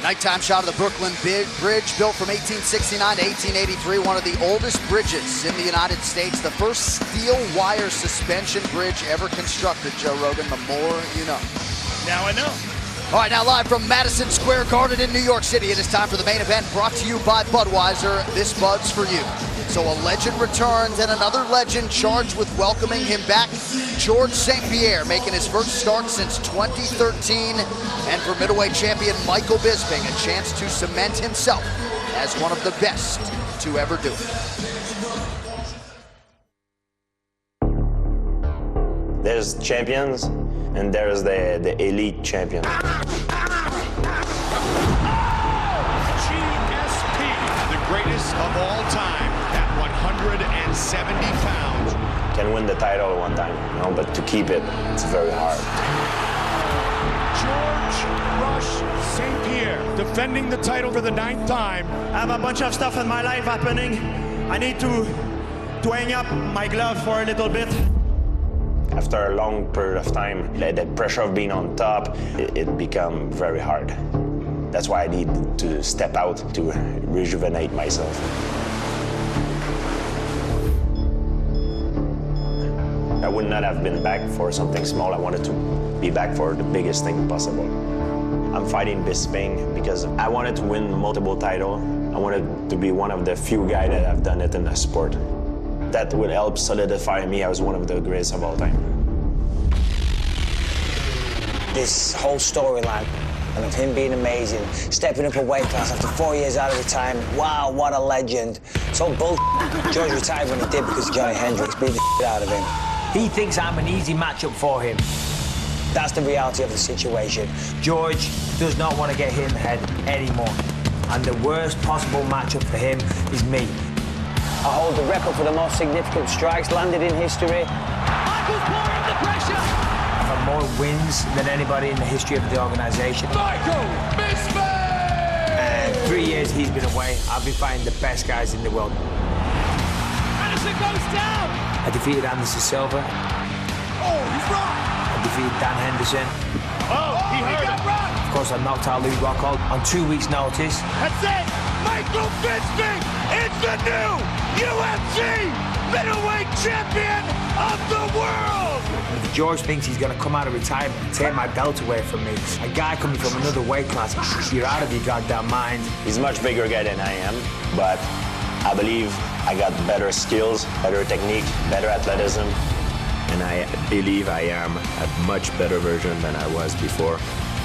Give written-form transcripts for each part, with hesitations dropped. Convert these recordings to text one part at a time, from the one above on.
Nighttime shot of the Brooklyn Bridge, built from 1869 to 1883, one of the oldest bridges in the United States, the first steel wire suspension bridge ever constructed, Joe Rogan, the more you know. Now I know. All right, now live from Madison Square Garden in New York City, it is time for the main event, brought to you by Budweiser. This Bud's for you. So a legend returns, and another legend charged with welcoming him back. George St Pierre making his first start since 2013, and for middleweight champion Michael Bisping, a chance to cement himself as one of the best to ever do it. There's champions, and there's the elite champion. GSP, the greatest of all time at 170 pounds. Can win the title one time, you know, but to keep it, it's very hard. George Rush St Pierre, defending the title for the 9th time. I have a bunch of stuff in my life happening. I need to hang up my glove for a little bit. After a long period of time, the pressure of being on top, it became very hard. That's why I need to step out to rejuvenate myself. I would not have been back for something small. I wanted to be back for the biggest thing possible. I'm fighting Bisping because I wanted to win multiple titles. I wanted to be one of the few guys that have done it in the sport. That would help solidify me as one of the greatest of all time. This whole storyline and of him being amazing, stepping up a weight class after 4 years out of retirement. Wow, what a legend. So bull. George retired when he did because of Johnny Hendricks beat the out of him. He thinks I'm an easy matchup for him. That's the reality of the situation. George does not want to get hit in the head anymore. And the worst possible matchup for him is me. I hold the record for the most significant strikes landed in history. Michael's pouring the pressure! I've had more wins than anybody in the history of the organization. Michael Bisping! And 3 years he's been away, I've been fighting the best guys in the world. Anderson goes down! I defeated Anderson Silva. Oh, he's rocked! I defeated Dan Henderson. Oh, he got rocked! Of course, I knocked out Louis Rockhold on 2 weeks' notice. That's it! Michael Bisping is the new UFC middleweight champion of the world! And if George thinks he's going to come out of retirement and take my belt away from me, a guy coming from another weight class, you're out of your goddamn mind. He's a much bigger guy than I am, but I believe I got better skills, better technique, better athleticism, and I believe I am a much better version than I was before.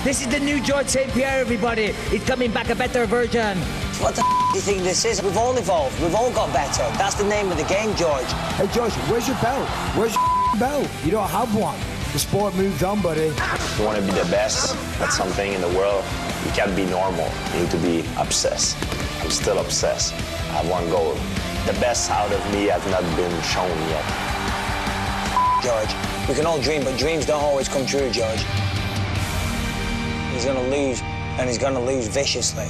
This is the new George St Pierre, everybody. He's coming back a better version. What the do you think this is? We've all evolved. We've all got better. That's the name of the game, George. Hey, George, where's your belt? Where's your belt? You don't have one. The sport moves on, buddy. If you want to be the best at something in the world, you can't be normal. You need to be obsessed. I'm still obsessed. I have one goal. The best out of me has not been shown yet. George, we can all dream, but dreams don't always come true, George. He's gonna lose, and he's gonna lose viciously.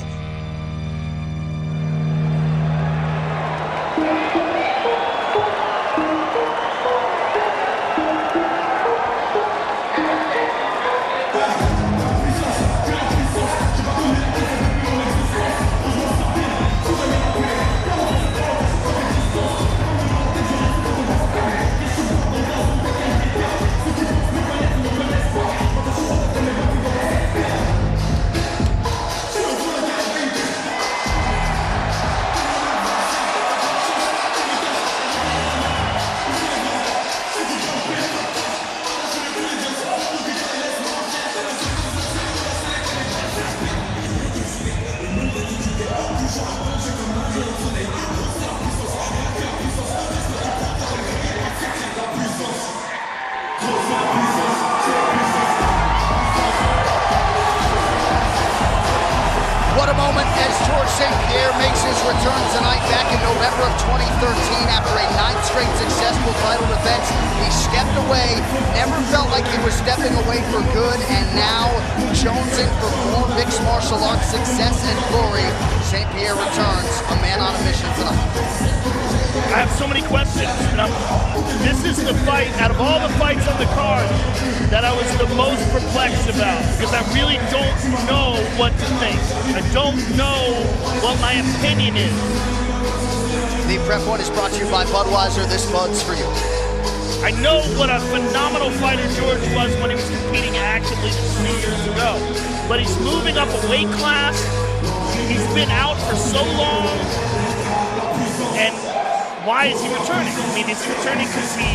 What a moment as George St Pierre makes his return tonight. Back in November of 2013, after a 9th straight successful title defense, he stepped away, never felt like he was stepping away for good, and now jonesing for more mixed martial arts success and glory, St Pierre returns, a man on a mission tonight. I have so many questions. This is the fight, out of all the fights on the card, that I was the most perplexed about, because I really don't know what to think. I don't know what my opinion is. The Prep One is brought to you by Budweiser. This Bud's for you. I know what a phenomenal fighter George was when he was competing actively 3 years ago, but he's moving up a weight class. He's been out for so long, and why is he returning? I mean, is he returning because he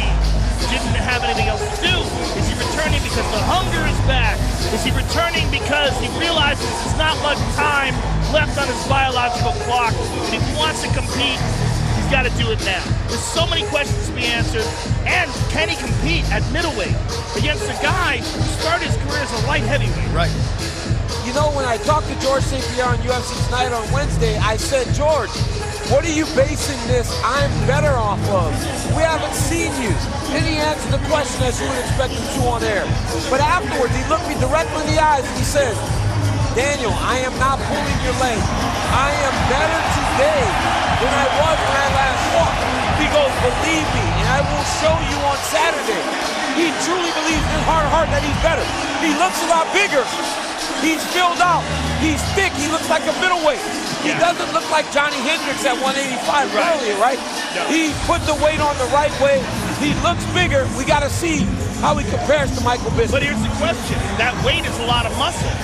didn't have anything else to do? Is he returning because the hunger is back? Is he returning because he realizes there's not much time left on his biological clock, and if he wants to compete, he's got to do it now? There's so many questions to be answered, and can he compete at middleweight against a guy who started his career as a light heavyweight? Right. You know, when I talked to George St Pierre on UFC Tonight on Wednesday, I said, George, what are you basing this I'm better off of? We haven't seen you. Then he answered the question as you would expect him to on air. But afterwards, he looked me directly in the eyes and he said, Daniel, I am not pulling your leg. I am better today than I was when I last fought. He goes, believe me, and I will show you on Saturday. He truly believes in his heart of heart that he's better. He looks a lot bigger. He's filled out. He's thick. He looks like a middleweight. He doesn't look like Johnny Hendricks at 185 earlier, right? No. He put the weight on the right way. He looks bigger. We got to see how he compares to Michael Bisping. But here's the question. That weight is a lot of muscle.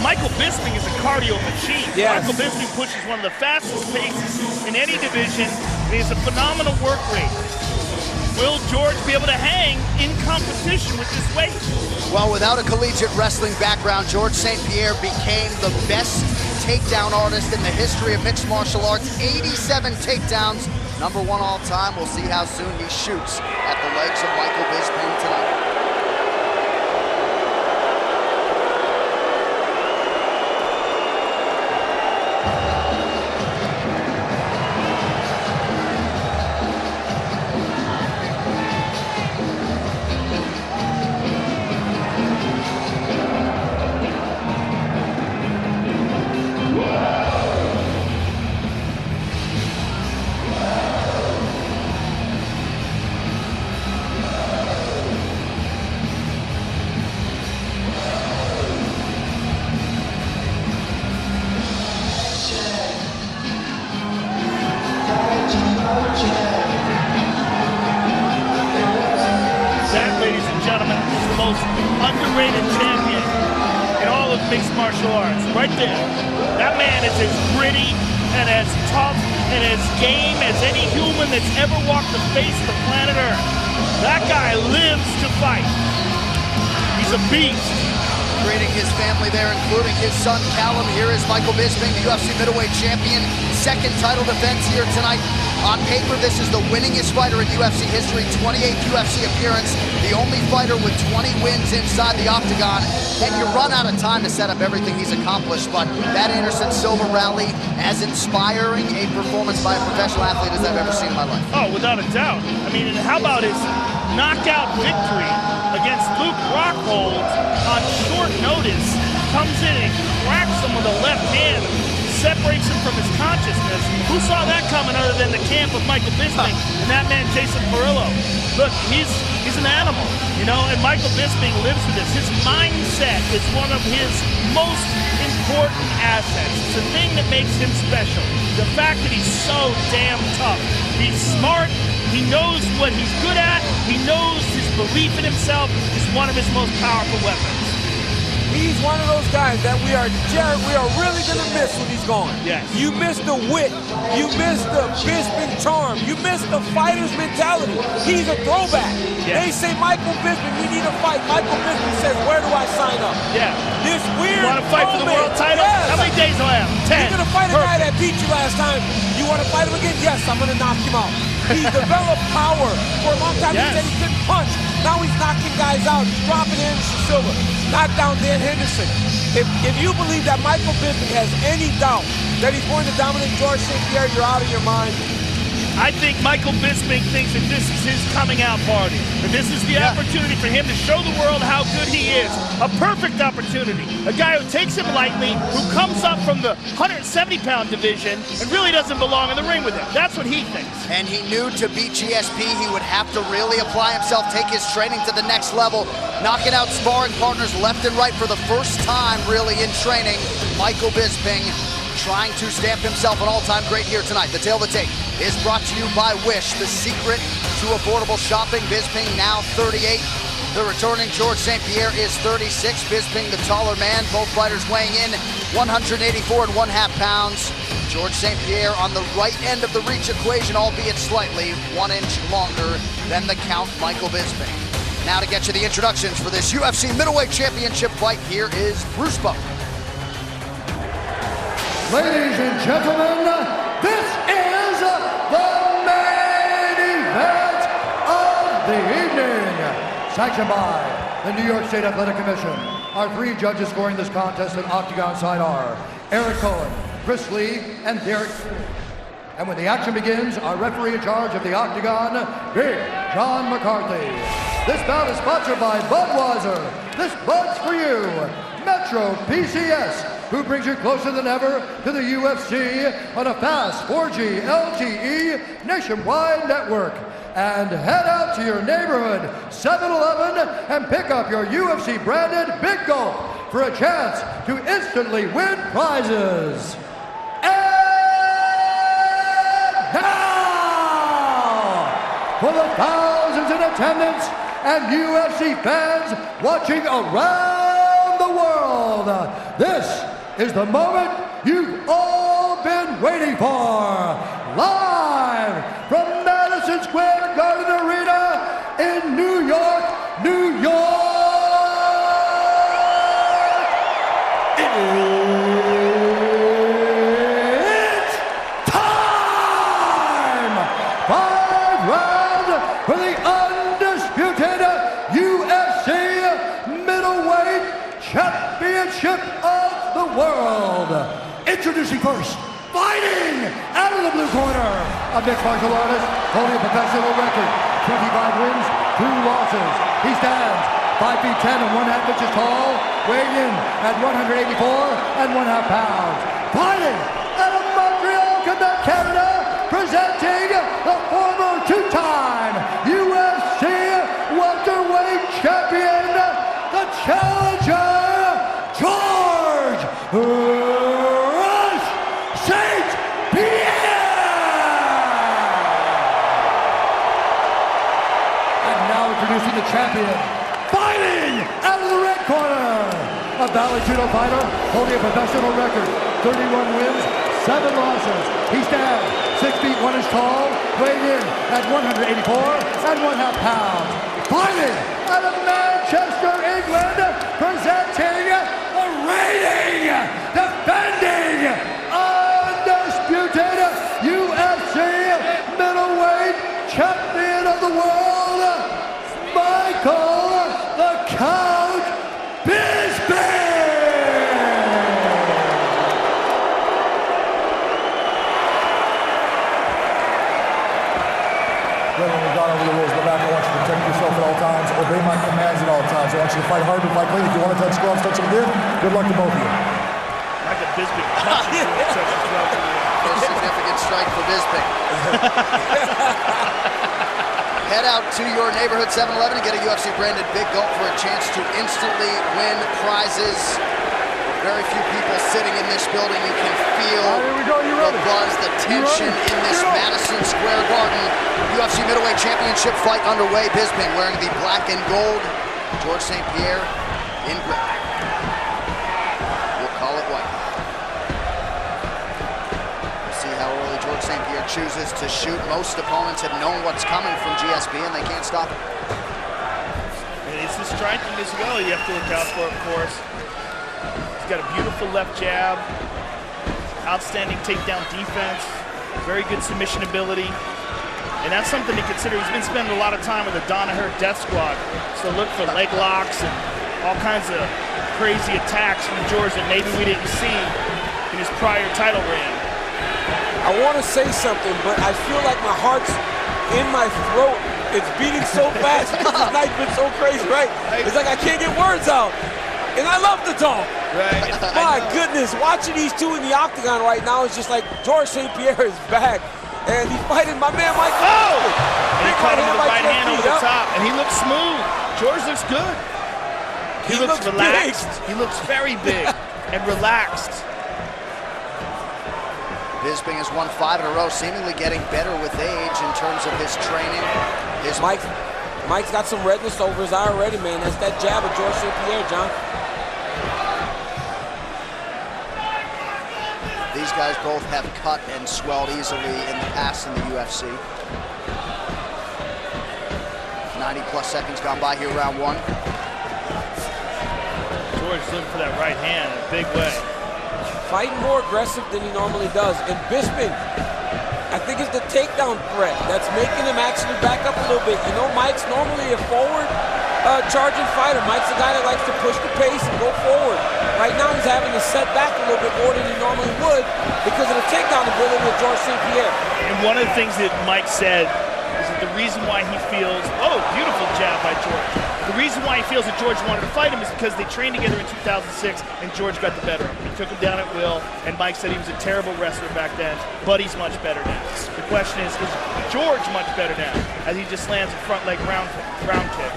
Michael Bisping is a cardio machine. Yes. Michael Bisping pushes one of the fastest paces in any division, and he has a phenomenal work rate. Will George be able to hang in competition with this weight? Well, without a collegiate wrestling background, George St Pierre became the best takedown artist in the history of mixed martial arts. 87 takedowns, #1 all time. We'll see how soon he shoots at the legs of Michael Bisping tonight. Underrated champion in all of mixed martial arts. Right there. That man is as gritty and as tough and as game as any human that's ever walked the face of the planet Earth. That guy lives to fight. He's a beast. Greeting his family there, including his son Callum. Here is Michael Bisping, the UFC middleweight champion. Second title defense here tonight. On paper, this is the winningest fighter in UFC history. 28th UFC appearance. The only fighter with 20 wins inside the octagon. And you run out of time to set up everything he's accomplished. But that Anderson Silva rally, as inspiring a performance by a professional athlete as I've ever seen in my life. Oh, without a doubt. I mean, how about his knockout victory against Luke Rockhold on short notice? Comes in and cracks him with a left hand, separates him from his consciousness. Who saw that coming other than the camp of Michael Bisping and that man Jason Perillo? Look, he's an animal, you know, and Michael Bisping lives with this. His mindset is one of his most important assets. It's the thing that makes him special. The fact that he's so damn tough. He's smart. He knows what he's good at. He knows his belief in himself is one of his most powerful weapons. He's one of those guys that we are really going to miss when he's gone. Yes. You miss the wit. You miss the Bisping charm. You miss the fighter's mentality. He's a throwback. Yes. They say, Michael Bisping, we need a fight. Michael Bisping says, where do I sign up? Yeah. This weird You want to fight for the world title? Yes. How many days do I have? 10. You're going to fight a guy that beat you last time. You want to fight him again? Yes, I'm going to knock him out. He developed power. For a long time, Yes. he said he couldn't punch. Now he's knocking guys out. He's dropping Anderson Silva. Knocked down Dan Henderson. If you believe that Michael Bisping has any doubt that he's going to dominate George St Pierre, you're out of your mind. I think Michael Bisping thinks that this is his coming out party. That this is the opportunity for him to show the world how good he is. A perfect opportunity. A guy who takes him lightly, who comes up from the 170-pound division and really doesn't belong in the ring with him. That's what he thinks. And he knew to beat GSP, he would have to really apply himself, take his training to the next level, knocking out sparring partners left and right for the first time really in training. Michael Bisping trying to stamp himself an all-time great here tonight. The Tail of the Tape is brought to you by Wish, the secret to affordable shopping. Bisping now 38. The returning George St Pierre is 36. Bisping, the taller man. Both fighters weighing in 184.5 pounds. George St Pierre on the right end of the reach equation, albeit slightly 1 inch longer than the Count Michael Bisping. Now to get you the introductions for this UFC middleweight championship fight, here is Bruce Buffer. Ladies and gentlemen, this is the main event of the evening. Sanctioned by the New York State Athletic Commission. Our 3 judges scoring this contest at Octagon side are Eric Cohen, Chris Lee, and Derek. And when the action begins, our referee in charge of the Octagon, Big John McCarthy. This bout is sponsored by Budweiser. This Bud's for you. Metro PCS, who brings you closer than ever to the UFC on a fast 4G LTE nationwide network. And head out to your neighborhood 7-Eleven and pick up your UFC branded Big Gulp for a chance to instantly win prizes. And now, for the thousands in attendance and UFC fans watching around the world, this is the moment you've all been waiting for. Live from Madison Square Garden Arena in New York, New York. It's time! 5 rounds for the undisputed UFC middleweight championship of the world. Introducing first, fighting out of the blue corner, a mixed martial artist holding a professional record, 25 wins, 2 losses. He stands 5 feet 10 and 1/2 inches tall, weighing in at 184.5 pounds. Fighting out of Montreal, Quebec, Canada, presenting the former 2-time UFC welterweight champion, the challenger, George St Pierre! And now introducing the champion, fighting out of the red corner, a Valley Judo fighter holding a professional record, 31 wins, 7 losses. He stands 6 feet 1 inch tall, weighing in at 184.5 pounds. Fighting out of Manchester, England, presenting the reigning, defending, undisputed UFC middleweight champion of the world, Michael the Count Bisping! Gentlemen, we've gone over the rules. Go back. I want you to protect yourself at all times. Obey my commands at all times. I want you to fight hard and fight clean. If you want to touch gloves, touch them again. Good luck to both of you. Michael Bisping punches touches gloves again. A significant strike for Bisping. Head out to your neighborhood 7-Eleven and get a UFC branded Big Gulp for a chance to instantly win prizes. Very few people sitting in this building. You can feel the buzz, the tension in this Madison Square Garden UFC middleweight championship fight underway. Bisping wearing the black and gold. George St Pierre in gray. We'll call it white. We'll see how early George St Pierre chooses to shoot. Most opponents have known what's coming from GSP and they can't stop it. And it's the striking as well you have to look out for, of course. He's got a beautiful left jab, outstanding takedown defense, very good submission ability. And that's something to consider. He's been spending a lot of time with the Danaher Death Squad. So look for leg locks and all kinds of crazy attacks from George that maybe we didn't see in his prior title reign. I want to say something, but I feel like my heart's in my throat. It's beating so fast because this night's been so crazy, right? It's like I can't get words out. And I love to talk. Right. My goodness, watching these two in the octagon right now is just like George St Pierre is back. And he's fighting my man Mike. Oh! And he caught him with the right hand over the Yep. top. And he looks smooth. George looks good. He looks relaxed. Big. He looks very big and relaxed. Bisping has won 5 in a row, seemingly getting better with age in terms of his training. Mike's got some redness over his eye already, man. That's that jab of George St Pierre, John. These guys both have cut and swelled easily in the past in the UFC. 90+ seconds gone by here, round 1. George looking for that right hand in a big way. Fighting more aggressive than he normally does. And Bisping, I think it's the takedown threat that's making him actually back up a little bit. You know, Mike's normally a forward charging fighter. Mike's a guy that likes to push the pace and go forward. Right now he's having to set back a little bit more than he normally would because of the takedown ability of George St Pierre. And one of the things that Mike said is that the reason why he feels, oh, beautiful jab by George. The reason why he feels that George wanted to fight him is because they trained together in 2006 and George got the better of him. He took him down at will, and Mike said he was a terrible wrestler back then, but he's much better now. The question is George much better now as he just lands a front leg round kick?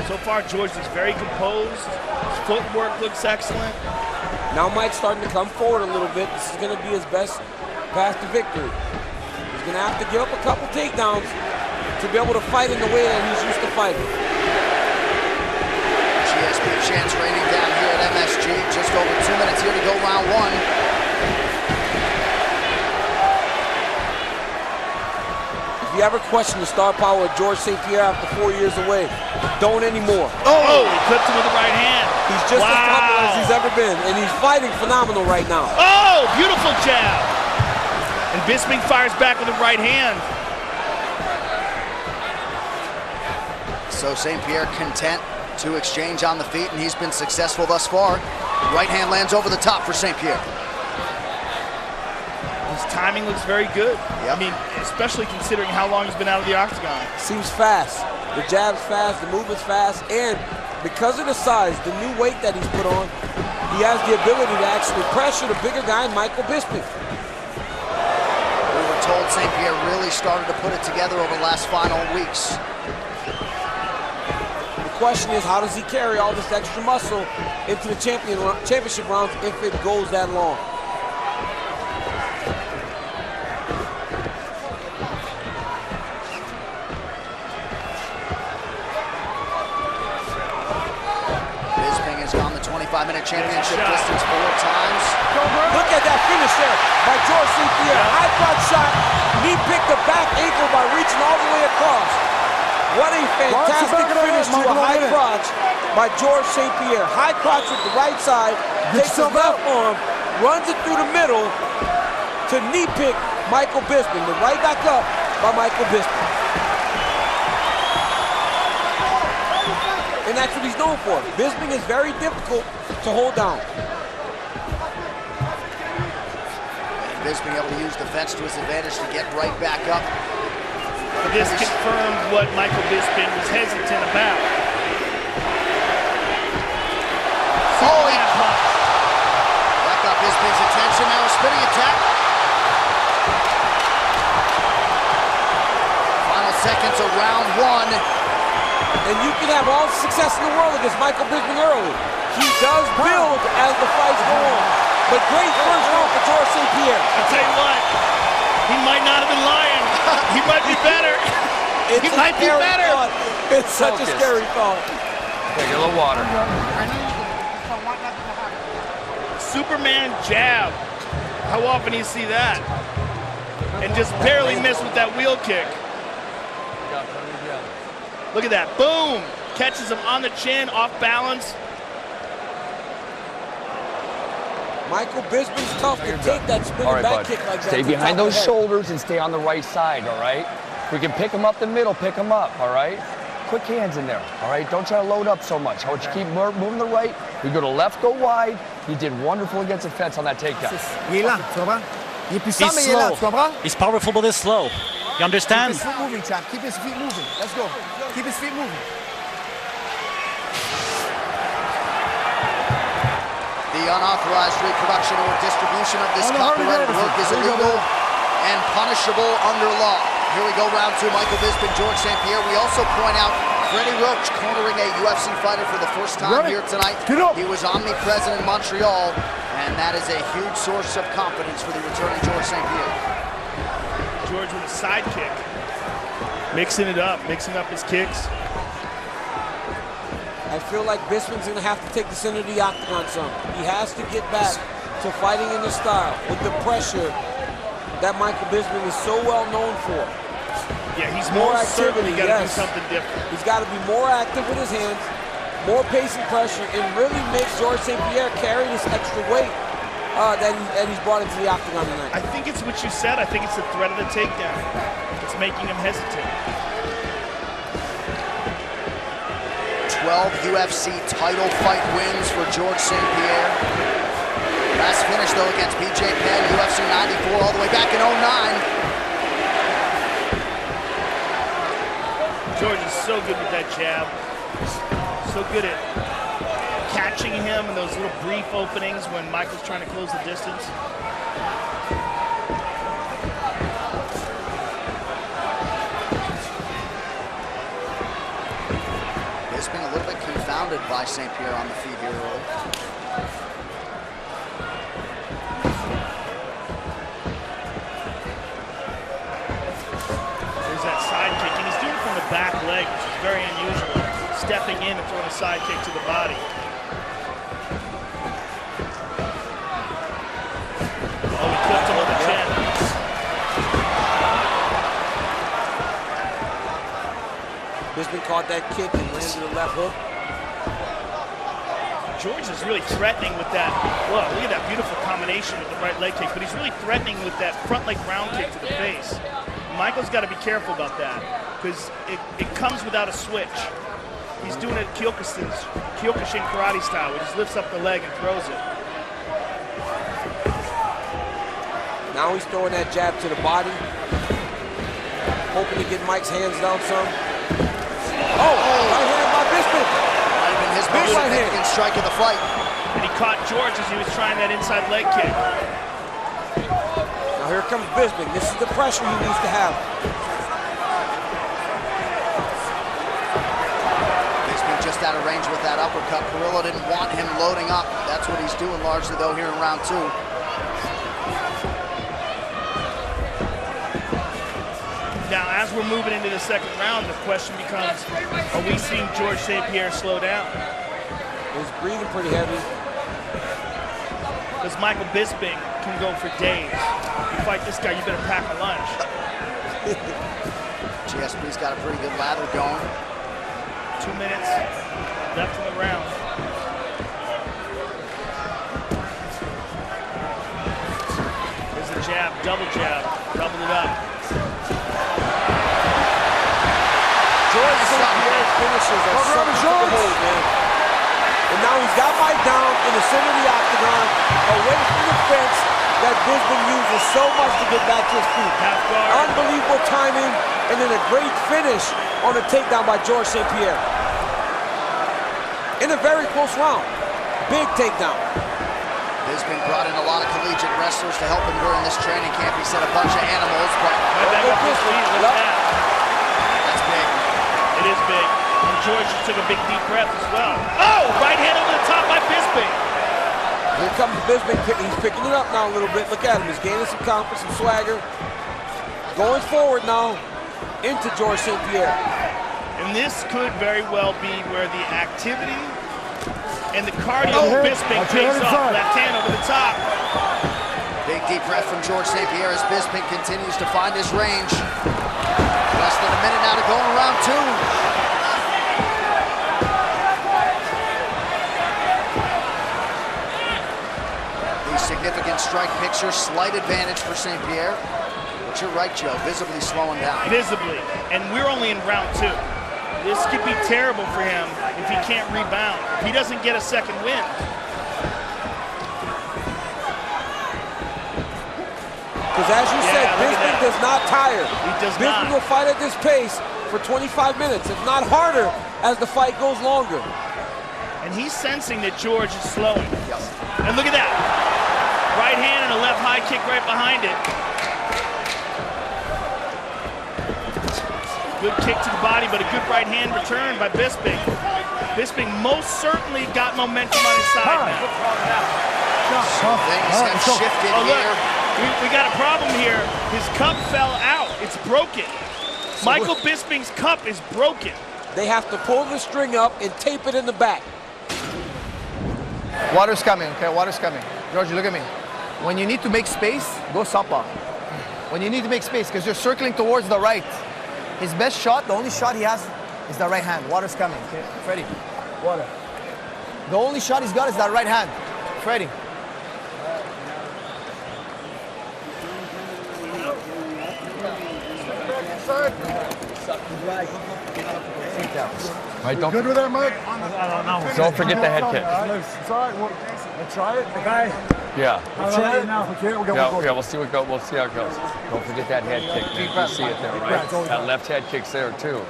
So far, George looks very composed. His footwork looks excellent. Now Mike's starting to come forward a little bit. This is going to be his best path to victory. He's going to have to give up a couple takedowns to be able to fight in the way that he's used to fighting. GSP chance raining down here at MSG. Just over 2 minutes here to go, round 1. If you ever question the star power of George St Pierre after 4 years away, don't anymore. Oh, he clipped him with the right hand. He's just as popular as he's ever been, and he's fighting phenomenal right now. Oh, beautiful jab. And Bisping fires back with the right hand. So St Pierre content to exchange on the feet, and he's been successful thus far. Right hand lands over the top for St Pierre. His timing looks very good. Yep. I mean, especially considering how long he's been out of the octagon. Seems fast. The jab's fast, the movement's fast, and because of the size, the new weight that he's put on, he has the ability to actually pressure the bigger guy, Michael Bisping. We were told St Pierre really started to put it together over the last final weeks. The question is, how does he carry all this extra muscle into the championship rounds if it goes that long? On the 25-minute championship distance 4 times. Look at that finish there by George St Pierre. High crotch shot. He picked the back ankle by reaching all the way across. What a fantastic finish to a high crotch by George St Pierre. High crotch with the right side, takes his left arm, runs it through the middle to knee pick Michael Bisping. The right back up by Michael Bisping. And that's what he's known for. Bisping is very difficult to hold down. And Bisping able to use the fence to his advantage to get right back up. This confirmed what Michael Bisping was hesitant about. Oh, that got Bisping's attention. Now a spinning attack. Final seconds of round 1. And you can have all the success in the world against Michael Bisping early. He does build as the fights go on. But great first round for George St Pierre. I'll tell you what, he might not have been lying. He might be better. He might be better. Thought. It's such a scary thought. Take a little water. Superman jab. How often do you see that? And just barely miss with that wheel kick. Look at that, boom! Catches him on the chin, off balance. Michael Bisping's tough to take that spinning back kick like that. Stay behind those shoulders and stay on the right side, all right? We can pick him up the middle, pick him up, all right? quick hands in there, all right? Don't try to load up so much. I want you to keep moving the right. We go to left, go wide. He did wonderful against the fence on that takedown. Il est lent, tu comprends? Il est puissant, mais il est lent, tu comprends? He's powerful, but he's slow. You understand? Keep his feet moving, champ. Keep his feet moving. Let's go. Keep his feet moving. The unauthorized reproduction or distribution of this copyrighted work is illegal and punishable under law. Here we go, round two. Michael Bisping, George St Pierre. We also point out Freddie Roach cornering a UFC fighter for the first time here tonight. He was omnipresent in Montreal, and that is a huge source of confidence for the returning George St Pierre. George with a side kick, mixing up his kicks. I feel like Bisping's gonna have to take the center of the octagon some. He has to get back to fighting in the style with the pressure that Michael Bisping is so well known for. Yeah, he's more activity. Got to do something different. He's got to be more active with his hands, more pace and pressure, and really make George St Pierre carry this extra weight that he's brought into the octagon tonight. I think it's what you said. I think it's the threat of the takedown. It's making him hesitate. 12 UFC title fight wins for George St Pierre. Last finish though against BJ Penn, UFC 94, all the way back in 09. George is so good with that jab. So good at catching him in those little brief openings when Michael's trying to close the distance. Bisping a little bit confounded by St Pierre on the feet here early. There's that side kick, and he's doing it from the back leg, which is very unusual. Stepping in and throwing a side kick to the body. Oh, he clipped him on the chin. Bisping caught that kick and landed a left hook. George is really threatening with that. Look at that beautiful combination with the right leg kick, but he's really threatening with that front leg round kick to the face. Michael's got to be careful about that because it comes without a switch. He's doing it Kyokushin karate style. He just lifts up the leg and throws it. Now he's throwing that jab to the body, hoping to get Mike's hands down some. Oh, right hand by Bisping. Might have been his most significant strike of the fight. And he caught George as he was trying that inside leg kick. Now here comes Bisping. This is the pressure he needs to have. Bisping just out of range with that uppercut. Carrillo didn't want him loading up. That's what he's doing largely though here in round two. Now, as we're moving into the second round, the question becomes, are we seeing George St Pierre slow down? He's breathing pretty heavy. Because Michael Bisping can go for days. You fight this guy, you better pack a lunch. GSP's got a pretty good lather going. 2 minutes left in the round. There's a jab, double it up. George St Pierre's finishes are something to behold, man. And now he's got Mike down in the center of the octagon, away from the fence that Bisping uses so much to get back to his feet. Unbelievable timing, and then a great finish on a takedown by George St Pierre. In a very close round. Big takedown. Bisping brought in a lot of collegiate wrestlers to help him during this training camp. He said a bunch of animals, but that's big. It is big. And George just took a big deep breath as well. Oh, right hand over the top by Bisping. Here comes Bisping. He's picking it up now a little bit. Look at him. He's gaining some confidence, some swagger. Going forward now into George St Pierre. And this could very well be where the activity and the cardio of Bisping pays off. Left hand over the top. Big deep breath from George St Pierre as Bisping continues to find his range. Less than a minute now to go in round two. The significant strike picture, slight advantage for St Pierre. But you're right, Joe, visibly slowing down. Visibly, and we're only in round two. This could be terrible for him if he can't rebound. If he doesn't get a second win. Because as you said, Bisping does not tire. He does Bisping not. will fight at this pace for 25 minutes, if not harder, as the fight goes longer. And he's sensing that George is slowing. And look at that. Right hand and a left high kick right behind it. Good kick to the body, but a good right hand return by Bisping. Bisping most certainly got momentum on his side now. Things have shifted here. We got a problem here. His cup fell out. It's broken. Michael Bisping's cup is broken. They have to pull the string up and tape it in the back. Water's coming, okay? Water's coming. George, look at me. When you need to make space, go southpaw. When you need to make space, because you're circling towards the right. His best shot, the only shot he has is that right hand. Water's coming, okay? Freddie, water. The only shot he's got is that right hand. Freddie. Right, You good with that, Mike? Don't forget the head kick. It's all right. We'll try it. Okay. Yeah. We'll try it. If we can't, We'll see what we'll see how it goes. Don't forget that head kick, man. You see it there, right? That left head kick's there too.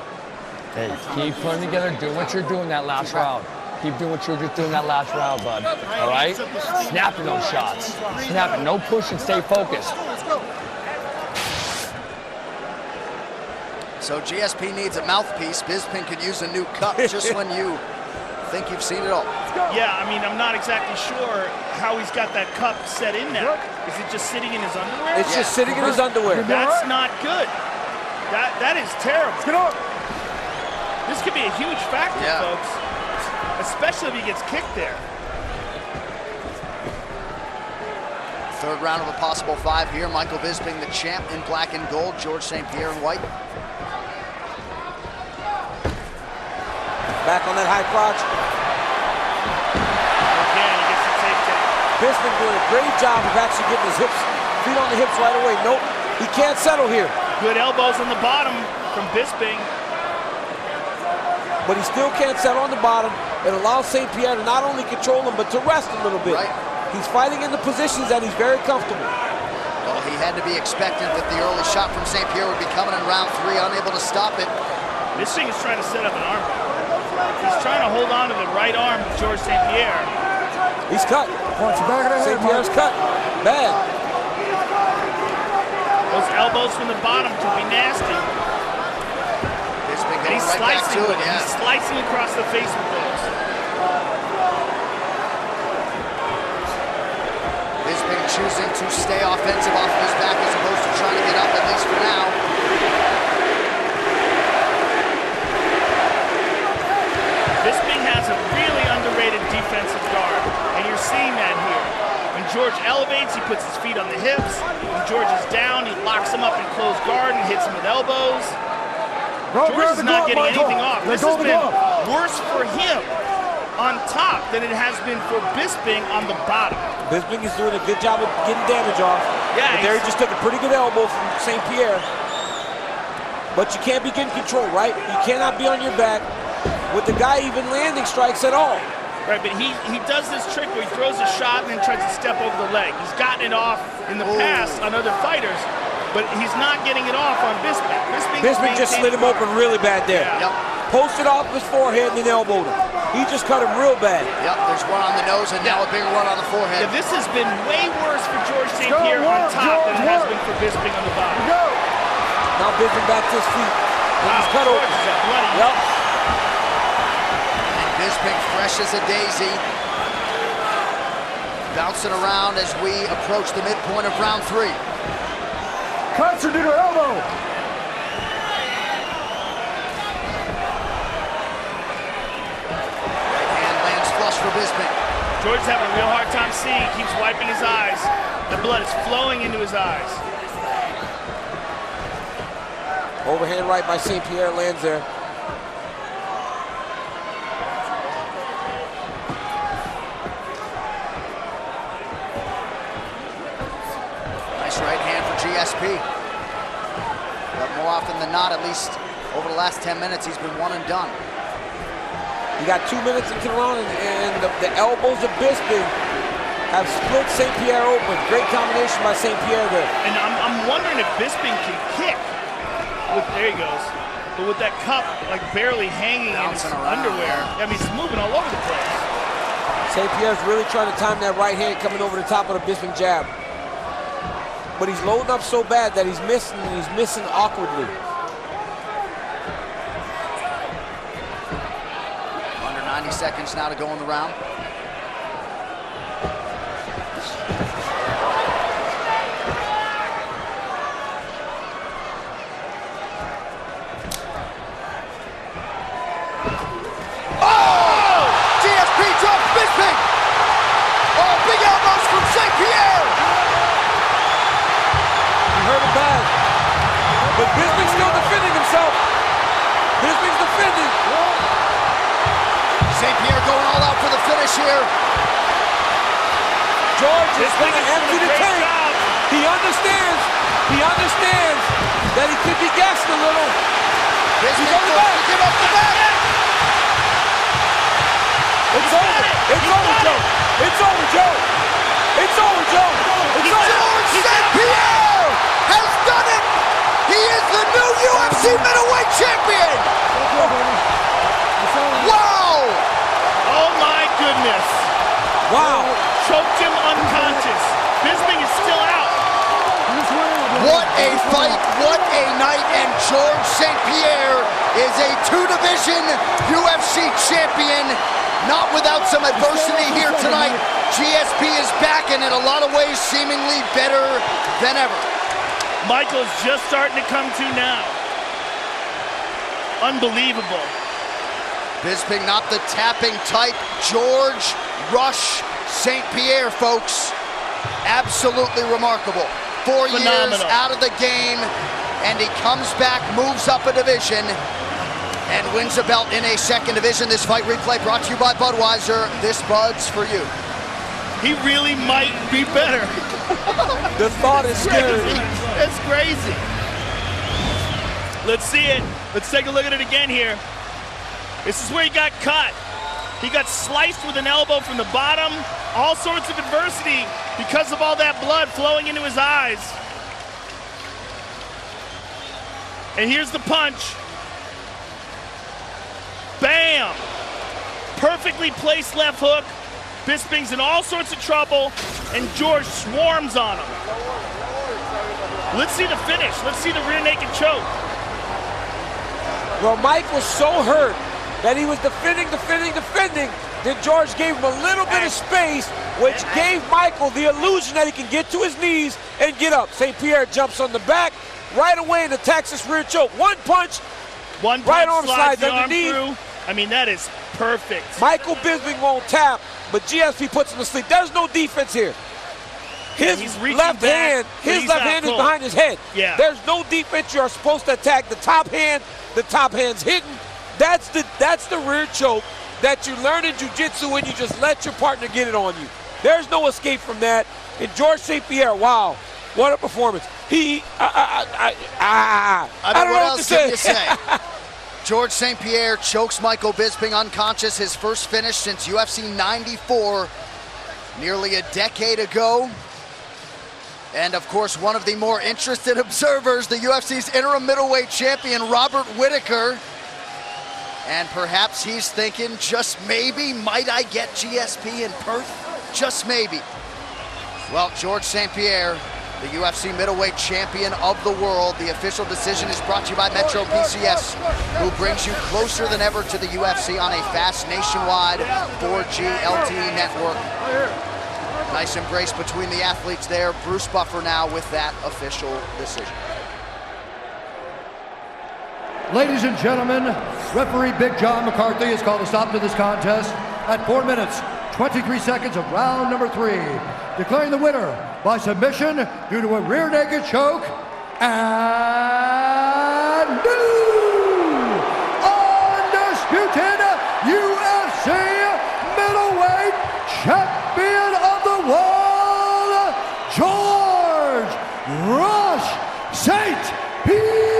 Hey, keep putting together, do what you're doing that last round. Keep doing what you're just doing that last round, bud. All right? Snapping those shots. Snapping. No push and stay focused. So GSP needs a mouthpiece. Bisping could use a new cup just when you think you've seen it all. Yeah, I mean, I'm not exactly sure how he's got that cup set in now. Is it just sitting in his underwear? It's just sitting in his underwear. That's not good. That is terrible. Get up. This could be a huge factor, folks. Especially if he gets kicked there. Third round of a possible 5 here. Michael Bisping, the champ in black and gold. George St Pierre in white. Back on that high crotch. Again, he gets the takedown. Bisping doing a great job of actually getting his feet on the hips right away. Nope, he can't settle here. Good elbows on the bottom from Bisping. But he still can't settle on the bottom. It allows St Pierre to not only control him, but to rest a little bit. Right. He's fighting in the positions that he's very comfortable. Well, he had to be expectant that the early shot from St Pierre would be coming in round 3, unable to stop it. Bisping is trying to set up an arm. He's trying to hold on to the right arm of George St Pierre. He's cut. St Pierre's cut. Bad. Those elbows from the bottom could be nasty. Bisping And he's going right back slicing to with it, it. He's slicing across the face with those. Bisping choosing to stay offensive off of his back as opposed to trying to get up, at least for now. Bisping has a really underrated defensive guard, and you're seeing that here. When George elevates, he puts his feet on the hips. When George is down, he locks him up in close guard and hits him with elbows. George is not getting anything off. This has been worse for him on top than it has been for Bisping on the bottom. Bisping is doing a good job of getting damage off. Yeah, but there he just took a pretty good elbow from St Pierre. But you can't be getting control, right? You cannot be on your back with the guy even landing strikes at all. Right, but he does this trick where he throws a shot and then tries to step over the leg. He's gotten it off in the past on other fighters, but he's not getting it off on Bisping. Bisping just slid him open really bad there. Yeah. Posted off his forehead and then elbowed him. He just cut him real bad. Yep, there's one on the nose and now a bigger one on the forehead. Yeah, this has been way worse for George St Pierre on top than it has been for Bisping on the bottom. Now Bisping back to his feet. And he's cut open. Yep. And Bisping fresh as a daisy. Bouncing around as we approach the midpoint of round 3. Cuts her to her elbow. For Bisping. George's having a real hard time seeing. He keeps wiping his eyes. The blood is flowing into his eyes. Overhand right by St Pierre lands there. Nice right hand for GSP. But more often than not, at least Over the last 10 minutes, he's been one and done. You got 2 minutes into the round, and the elbows of Bisping have split St Pierre open. Great combination by St Pierre there. And I'm wondering if Bisping can kick. There he goes. But with that cup like barely hanging in his underwear, I mean, he's moving all over the place. St Pierre's really trying to time that right hand coming over the top of the Bisping jab. But he's loading up so bad that he's missing, and he's missing awkwardly. Under 90 seconds now to go in the round. But Bisping's still defending himself. Bisping's defending. St Pierre going all out for the finish here. George is going to empty the tank. He understands. He understands that he could be gassed a little. He's on the back. Give up the back. It's over. It's over, Joe. It's over, Joe. It's over, Joe. It's over. George St Pierre has done it. He is the new UFC middleweight champion! Wow! Oh my goodness. Wow. Choked him unconscious. Bisping is still out. What a fight, what a night, and George St Pierre is a two-division UFC champion. Not without some adversity here tonight. GSP is back and in a lot of ways seemingly better than ever. Michael's just starting to come to now. Unbelievable. Bisping not the tapping type. George Rush St Pierre, folks. Absolutely remarkable. 4 years out of the game, and he comes back, moves up a division, and wins a belt in a second division. This fight replay brought to you by Budweiser. This Bud's for you. He really might be better. The thought is scary. That's crazy. Let's see it. Let's take a look at it again here. This is where he got cut. He got sliced with an elbow from the bottom. All sorts of adversity because of all that blood flowing into his eyes. And here's the punch. Bam! Perfectly placed left hook. Bisping's in all sorts of trouble, and George swarms on him. Let's see the finish. Let's see the rear naked choke. Well, Mike was so hurt that he was defending. Then George gave him a little bit of space, which gave Michael the illusion that he can get to his knees and get up. St Pierre jumps on the back right away and attacks his rear choke. One punch, right arm slides underneath. I mean, that is perfect. Michael Bisping won't tap, but GSP puts him to sleep. There's no defense here. His left hand is behind his head. Yeah. There's no defense. You are supposed to attack the top hand. The top hand's hidden. That's the rear choke that you learn in jiu-jitsu when you just let your partner get it on you. There's no escape from that. And George St Pierre, wow, what a performance. I don't know what to say. George St Pierre chokes Michael Bisping unconscious, his first finish since UFC 94, nearly a decade ago. And of course, one of the more interested observers, the UFC's interim middleweight champion, Robert Whittaker. And perhaps he's thinking, just maybe, might I get GSP in Perth? Just maybe. Well, George St Pierre, the UFC middleweight champion of the world. The official decision is brought to you by Metro PCS, who brings you closer than ever to the UFC on a fast nationwide 4G LTE network. Nice embrace between the athletes there. Bruce Buffer now with that official decision. Ladies and gentlemen, referee Big John McCarthy has called a stop to this contest at 4 minutes, 23 seconds of round number 3, declaring the winner by submission due to a rear naked choke, and new undisputed UFC middleweight champion of the world, George Rush St Pierre.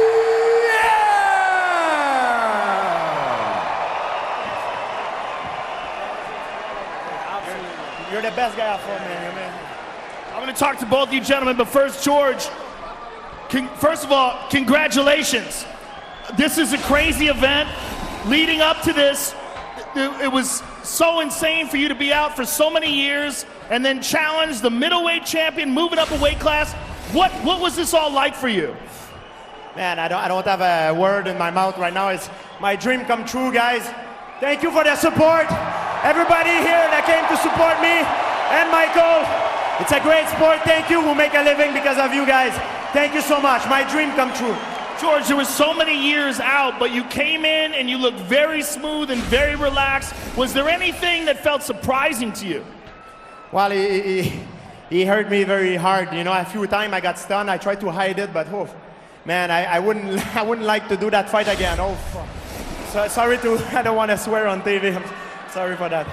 You're the best guy I fought, man. I'm going to talk to both of you gentlemen, but first, George, first of all, congratulations. This is a crazy event. Leading up to this, it was so insane for you to be out for so many years and then challenge the middleweight champion, moving up a weight class. What was this all like for you? Man, I don't have a word in my mouth right now. It's my dream come true, guys. Thank you for the support. Everybody here that came to support me and Michael. It's a great sport. Thank you. We'll make a living because of you guys. Thank you so much. My dream come true. George, there was so many years out, but you came in and you looked very smooth and very relaxed. Was there anything that felt surprising to you? Well, he hurt me very hard. You know, a few times I got stunned. I tried to hide it, but man, I wouldn't like to do that fight again. Oh, fuck. So sorry I don't want to swear on TV. I'm sorry for that.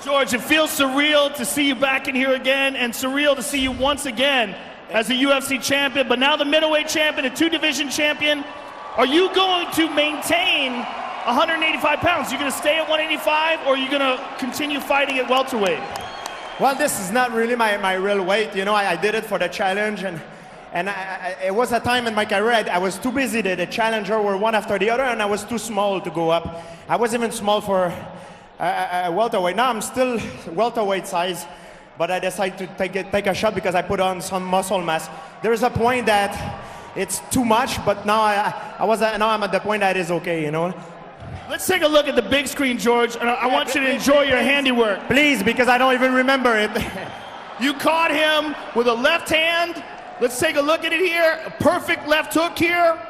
George, it feels surreal to see you back in here again, and surreal to see you once again as a UFC champion, but now the middleweight champion, a two-division champion. Are you going to maintain 185 pounds? Are you going to stay at 185, or are you going to continue fighting at welterweight? Well, this is not really my real weight. You know, I did it for the challenge, and it was a time in my career I was too busy. The challenger were one after the other, and I was too small to go up. I was even small for welterweight. Now I'm still welterweight size, but I decided to take a shot because I put on some muscle mass. There's a point that it's too much, but now now I'm at the point that is okay, you know. Let's take a look at the big screen, George, and I want you to enjoy your handiwork. Please, because I don't even remember it. You caught him with a left hand. Let's take a look at it here. A perfect left hook here.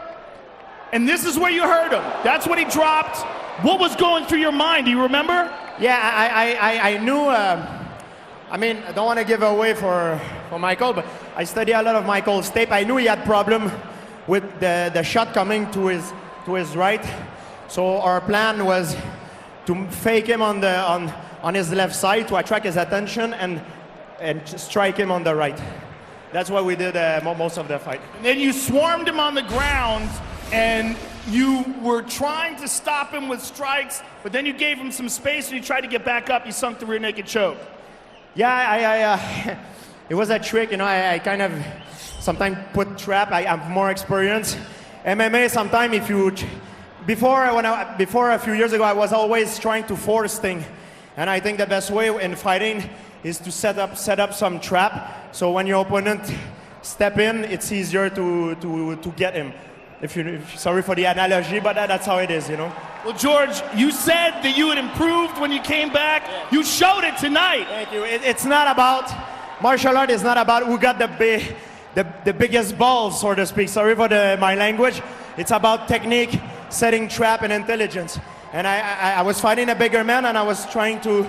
And this is where you hurt him. That's what he dropped. What was going through your mind? Do you remember? Yeah, I knew. I mean, I don't want to give away for Michael, but I studied a lot of Michael's tape. I knew he had problem with the shot coming to his right. So our plan was to fake him on his left side to attract his attention and strike him on the right. That's what we did most of the fight. And then you swarmed him on the ground, and you were trying to stop him with strikes, but then you gave him some space and you tried to get back up. You sunk the rear naked choke. Yeah, it was a trick, you know. I kind of sometimes put trap. I have more experience. MMA sometimes if you before a few years ago I was always trying to force things, and I think the best way in fighting is to set up some trap. So when your opponent step in, it's easier to get him. Sorry for the analogy, but that's how it is, you know. Well, George, you said that you had improved when you came back. Yeah. You showed it tonight. Thank you. It's not about martial art. It's not about who got the biggest balls, so to speak. Sorry for my language. It's about technique, setting trap, and intelligence. And I was fighting a bigger man, and I was trying to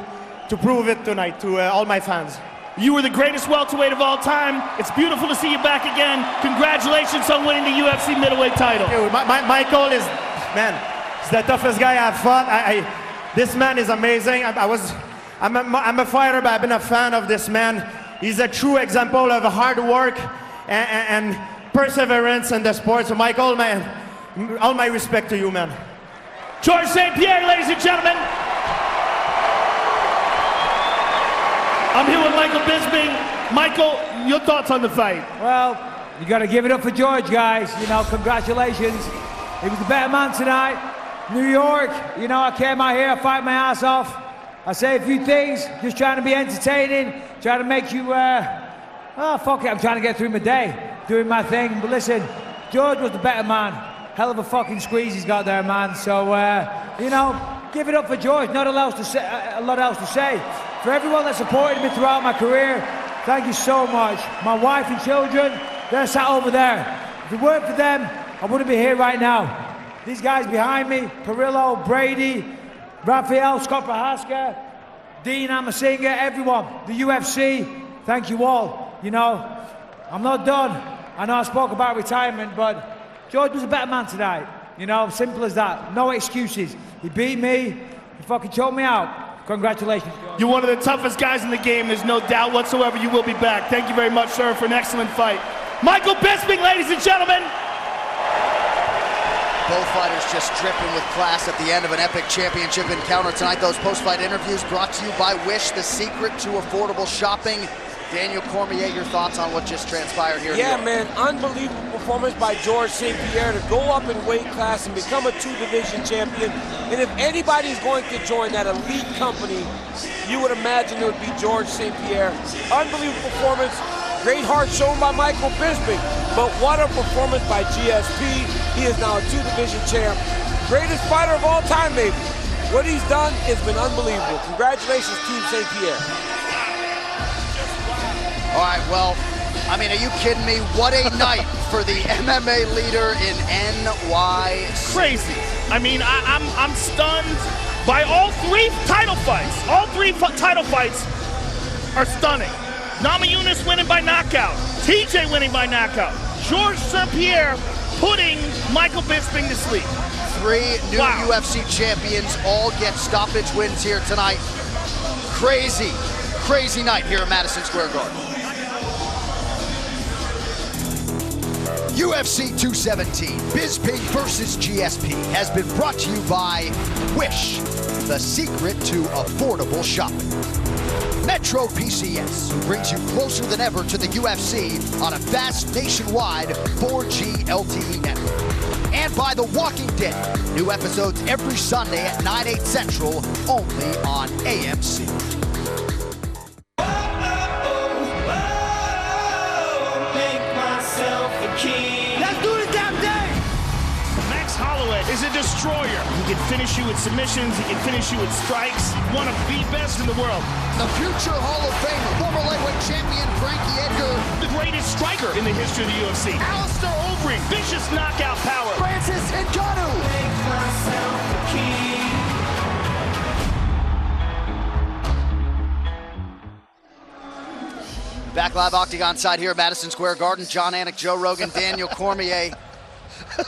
prove it tonight to all my fans. You were the greatest welterweight of all time. It's beautiful to see you back again. Congratulations on winning the UFC middleweight title. Michael is, man, he's the toughest guy I've fought. This man is amazing. I'm a fighter, but I've been a fan of this man. He's a true example of hard work and perseverance in the sport. So Michael, man, all my respect to you, man. George St Pierre, ladies and gentlemen. I'm here with Michael Bisping. Michael, your thoughts on the fight? Well, you got to give it up for George, guys. You know, congratulations. He was the better man tonight. New York, you know, I came out here, I fight my ass off. I say a few things, just trying to be entertaining, trying to make you, oh, fuck it, I'm trying to get through my day, doing my thing. But listen, George was the better man. Hell of a fucking squeeze he's got there, man. So, you know, give it up for George. Not a lot else to say. For everyone that supported me throughout my career, thank you so much. My wife and children, they're sat over there. If it weren't for them, I wouldn't be here right now. These guys behind me, Perillo, Brady, Raphael, Scott Prohaska, Dean Amasinga, everyone, the UFC, thank you all. You know, I'm not done. I know I spoke about retirement, but George was a better man tonight. You know, simple as that. No excuses. He beat me, he fucking choked me out. Congratulations, George. You're one of the toughest guys in the game. There's no doubt whatsoever you will be back. Thank you very much, sir, for an excellent fight. Michael Bisping, ladies and gentlemen. both fighters just dripping with class at the end of an epic championship encounter tonight. Those post-fight interviews brought to you by Wish, the secret to affordable shopping. Daniel Cormier, your thoughts on what just transpired here? Yeah, man, unbelievable performance by George St Pierre to go up in weight class and become a 2-division champion. And if anybody's going to join that elite company, you would imagine it would be George St Pierre. Unbelievable performance. Great heart shown by Michael Bisping. But what a performance by GSP. He is now a 2-division champ. Greatest fighter of all time, maybe. What he's done has been unbelievable. Congratulations, Team St Pierre. All right, well, I mean, are you kidding me? What a night for the MMA leader in NY. Crazy. I mean, I'm stunned by all 3 title fights. All 3 title fights are stunning. Namajunas winning by knockout. TJ winning by knockout. George St Pierre putting Michael Bisping to sleep. 3 new UFC champions all get stoppage wins here tonight. Crazy, crazy night here at Madison Square Garden. UFC 217, Bisping versus GSP, has been brought to you by Wish, the secret to affordable shopping. Metro PCS, who brings you closer than ever to the UFC on a fast nationwide 4G LTE network. And by The Walking Dead, new episodes every Sunday at 9/8 Central, only on AMC. Is a destroyer. He can finish you with submissions, he can finish you with strikes. One of the best in the world. The future Hall of Famer, former lightweight champion Frankie Edgar. The greatest striker in the history of the UFC. Alistair Overeem, vicious knockout power. Francis Ngannou. Make myself a king. Back live Octagon side here at Madison Square Garden. John Anik, Joe Rogan, Daniel Cormier.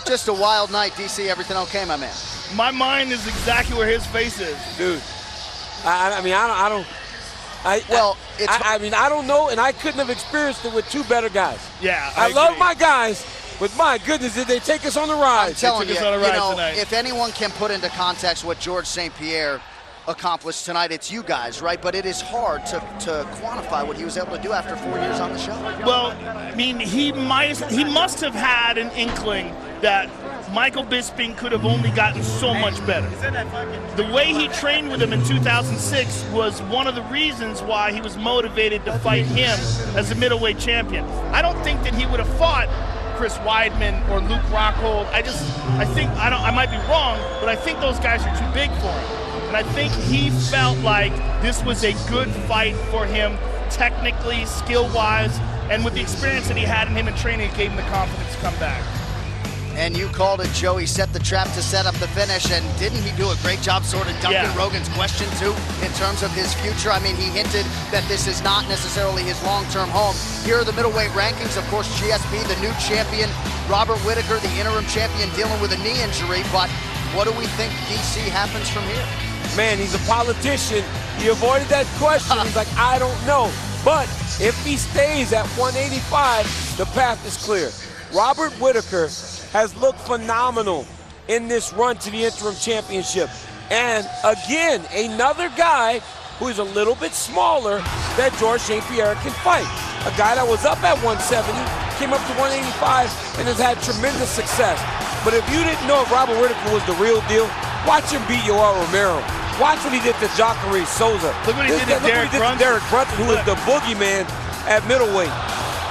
Just a wild night, DC. Everything okay, my man? My mind is exactly where his face is. Dude, I don't know, and I couldn't have experienced it with 2 better guys. Yeah, I love my guys, but my goodness, did they take us on the ride? I'm telling you, if anyone can put into context what George St Pierre accomplished tonight, it's you guys, right? But it is hard to quantify what he was able to do after 4 years on the show. Well, I mean, he must have had an inkling that Michael Bisping could have only gotten so much better. The way he trained with him in 2006 was one of the reasons why he was motivated to fight him as a middleweight champion. I don't think that he would have fought Chris Weidman or Luke Rockhold. I might be wrong, but I think those guys are too big for him. And I think he felt like this was a good fight for him, technically, skill-wise, and with the experience that he had in him in training, it gave him the confidence to come back. And you called it, Joe. He set the trap to set up the finish, and didn't he do a great job sort of ducking Rogan's question, too, in terms of his future? I mean, he hinted that this is not necessarily his long-term home. Here are the middleweight rankings. Of course, GSP, the new champion. Robert Whittaker, the interim champion, dealing with a knee injury. But what do we think, DC, happens from here? Man, he's a politician. He avoided that question. He's like, I don't know. But if he stays at 185, the path is clear. Robert Whittaker has looked phenomenal in this run to the interim championship. And again, another guy who is a little bit smaller that George St Pierre can fight. A guy that was up at 170, came up to 185, and has had tremendous success. But if you didn't know if Robert Whittaker was the real deal, watch him beat Yoel Romero. Watch what he did to Jacare Souza. Look what he did to Derek Brunson. Who is the boogeyman at middleweight.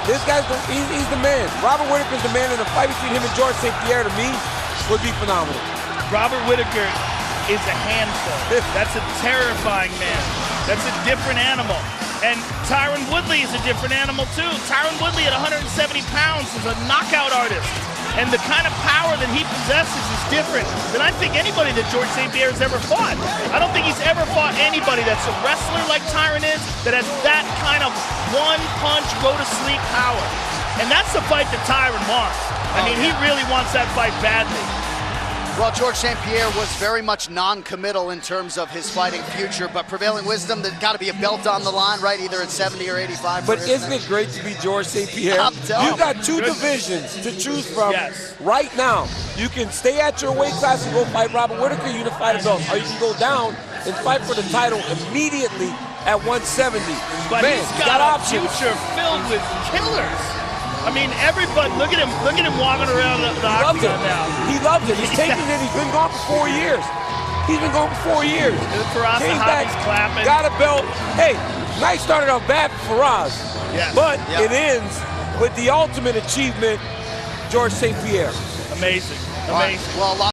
This guy's he's the man. Robert Whittaker's the man, and the fight between him and George St Pierre, to me, would be phenomenal. Robert Whittaker is a handful. That's a terrifying man. That's a different animal. And Tyron Woodley is a different animal, too. Tyron Woodley at 170 pounds is a knockout artist. And the kind of power that he possesses is different than I think anybody that George St Pierre has ever fought. I don't think he's ever fought anybody that's a wrestler like Tyron is, that has that kind of one-punch, go-to-sleep power. And that's the fight that Tyron wants. I mean, he really wants that fight badly. Well, George St Pierre was very much non-committal in terms of his fighting future, but prevailing wisdom, there's got to be a belt on the line, right? Either at 70 or 85. But isn't it great to be George St Pierre? You got two divisions to choose from right now. You can stay at your weight class and go fight Robert Whittaker, unify the belts, or you can go down and fight for the title immediately at 170. But Man, he's got a future filled with killers. I mean, everybody, look at him walking around the octagon now. He loves it. He's taking it. He's been gone for 4 years. He's been gone for 4 years. Came back, clapping. got a belt. Hey, night started off bad for Faraz, but it ends with the ultimate achievement, George St Pierre. Amazing. Right. Well, a lot